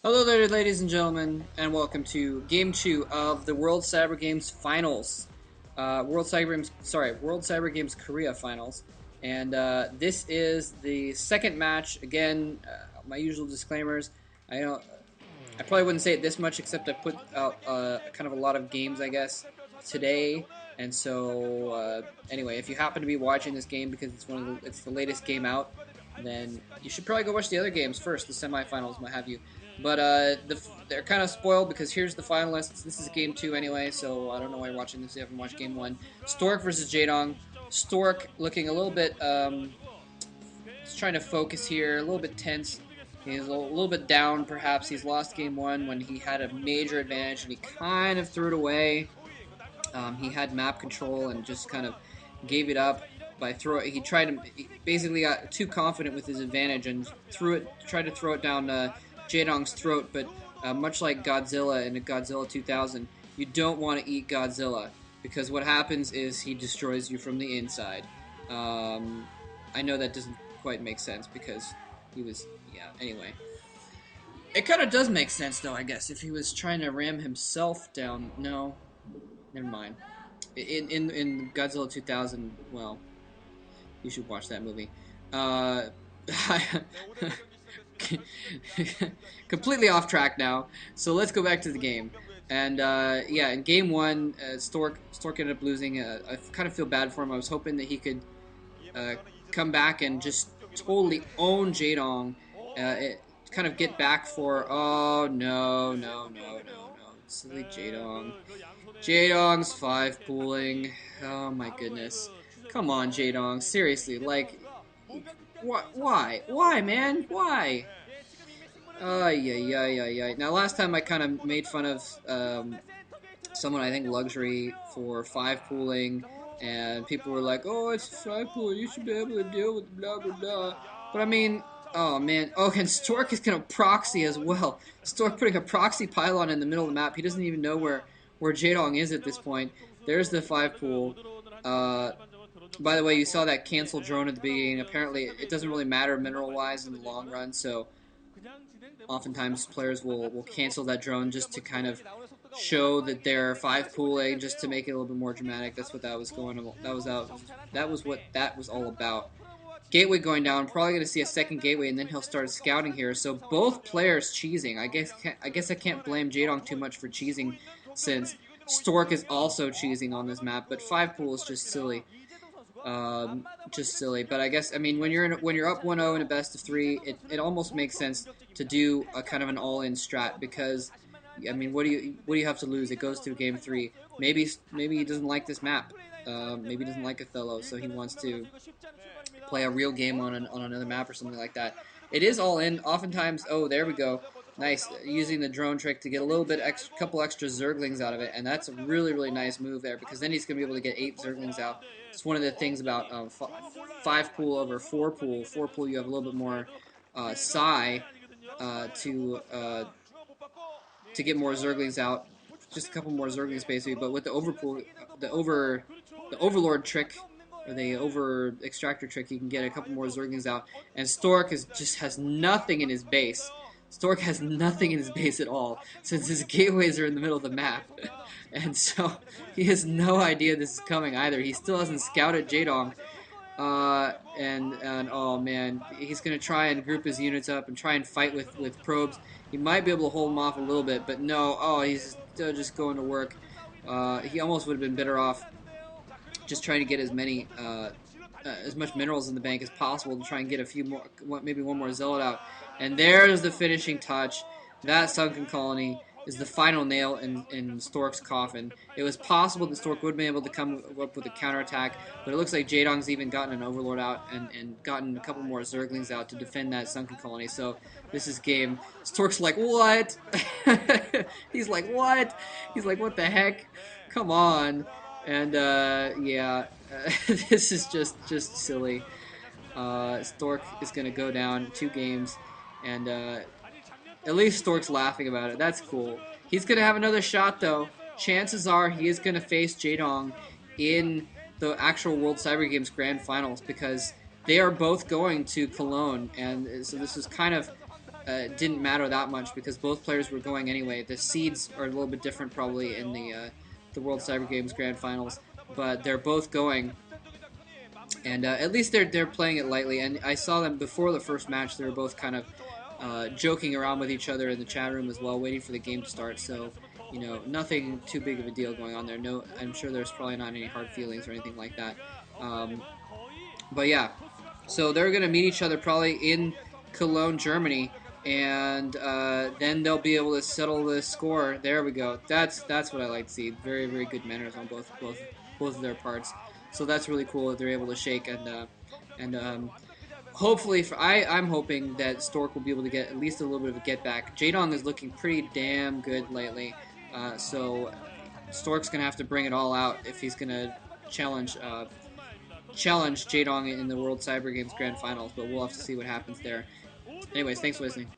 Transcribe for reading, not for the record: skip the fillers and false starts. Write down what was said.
Hello there, ladies and gentlemen, and welcome to Game 2 of the World Cyber Games Finals. World Cyber Games Korea Finals. And this is the second match. Again, my usual disclaimers. I don't, I probably wouldn't say it this much, except I put out kind of a lot of games, I guess, today. And so, anyway, if you happen to be watching this game because it's the latest game out, then you should probably go watch the other games first, the semifinals, what have you. But they're kind of spoiled because here's the finalists. This is game 2 anyway, so I don't know why you're watching this. You haven't watched game 1. Stork versus Jaedong. Stork looking a little bit, just trying to focus here, a little bit tense. He's a little bit down, perhaps. He's lost game 1 when he had a major advantage and he kind of threw it away. He had map control and just kind of gave it up by he basically got too confident with his advantage and tried to throw it down Jaedong's throat. But much like Godzilla in Godzilla 2000, you don't want to eat Godzilla because what happens is he destroys you from the inside. I know that doesn't quite make sense because anyway. It kind of does make sense though, I guess, if he was trying to ram himself down. No, never mind. In Godzilla 2000, well, you should watch that movie. Completely off track now. So let's go back to the game. And in game 1, Stork ended up losing. I kind of feel bad for him. I was hoping that he could come back and just totally own Jaedong. Kind of get back for. Oh no, silly Jaedong. Jaedong's 5 pooling. Oh my goodness. Come on, Jaedong. Seriously, like, why? Why, man? Why? Yeah. Now, last time I kind of made fun of someone, I think Luxury, for 5 pooling, and people were like, oh, it's 5 pooling, you should be able to deal with blah, blah, blah. But I mean, oh man. Oh, and Stork is going to proxy as well. Stork putting a proxy pylon in the middle of the map. He doesn't even know where Jaedong is at this point. There's the 5 pool. By the way, you saw that cancel drone at the beginning. Apparently, it doesn't really matter mineral-wise in the long run, so oftentimes players will cancel that drone just to kind of show that they're 5 pooling, just to make it a little bit more dramatic. That's what that was going on. That was what that was all about. Gateway going down. Probably going to see a second gateway, and then he'll start scouting here. So both players cheesing. I guess I can't blame Jaedong too much for cheesing, since Stork is also cheesing on this map. But 5 pool is just silly. But I guess when you're up 1-0 in a best of 3, it almost makes sense to do a kind of an all-in strat because what do you have to lose? It goes to game 3. Maybe he doesn't like this map. Maybe he doesn't like Othello, so he wants to play a real game on another map or something like that. It is all in. Oftentimes, oh, there we go. Nice, using the drone trick to get a little bit couple extra Zerglings out of it, and that's a really, really nice move there because then he's going to be able to get 8 Zerglings out. It's one of the things about 5 pool over 4 pool. 4 pool, you have a little bit more psi to get more Zerglings out. Just a couple more Zerglings basically, but with the overpool, the Overlord trick, or the over extractor trick, you can get a couple more Zerglings out. And Stork just has nothing in his base. Stork has nothing in his base at all, since his gateways are in the middle of the map. And so he has no idea this is coming either. He still hasn't scouted Jaedong. And oh man, he's going to try and group his units up and try and fight with probes. He might be able to hold him off a little bit, but no, he's still just going to work. He almost would have been better off just trying to get as much minerals in the bank as possible to try and get a few more, maybe one more zealot out. And there's the finishing touch. That sunken colony is the final nail in Stork's coffin. It was possible that Stork would have been able to come up with a counterattack, but it looks like Jaedong's even gotten an Overlord out and gotten a couple more Zerglings out to defend that sunken colony. So this is game. Stork's like, what? He's like, what? He's like, what the heck? Come on. And this is just silly. Stork is going to go down 2 games, and at least Stork's laughing about it. That's cool. He's going to have another shot, though. Chances are he is going to face Jaedong in the actual World Cyber Games Grand Finals because they are both going to Cologne, and so this is kind of didn't matter that much because both players were going anyway. The seeds are a little bit different probably in the World Cyber Games Grand Finals, but they're both going, and at least they're playing it lightly. And I saw them before the first match; they were both kind of joking around with each other in the chat room as well, waiting for the game to start. So nothing too big of a deal going on there. No, I'm sure there's probably not any hard feelings or anything like that. Um, but yeah, so they're gonna meet each other probably in Cologne, Germany, and then they'll be able to settle the score. There we go. That's what I like to see. Very very good manners on both of their parts. So that's really cool that they're able to shake and hopefully I'm hoping that Stork will be able to get at least a little bit of a get back. Jaedong is looking pretty damn good lately, so Stork's gonna have to bring it all out if he's gonna challenge challenge Jaedong in the World Cyber Games Grand Finals. But we'll have to see what happens there. Anyways, thanks for listening.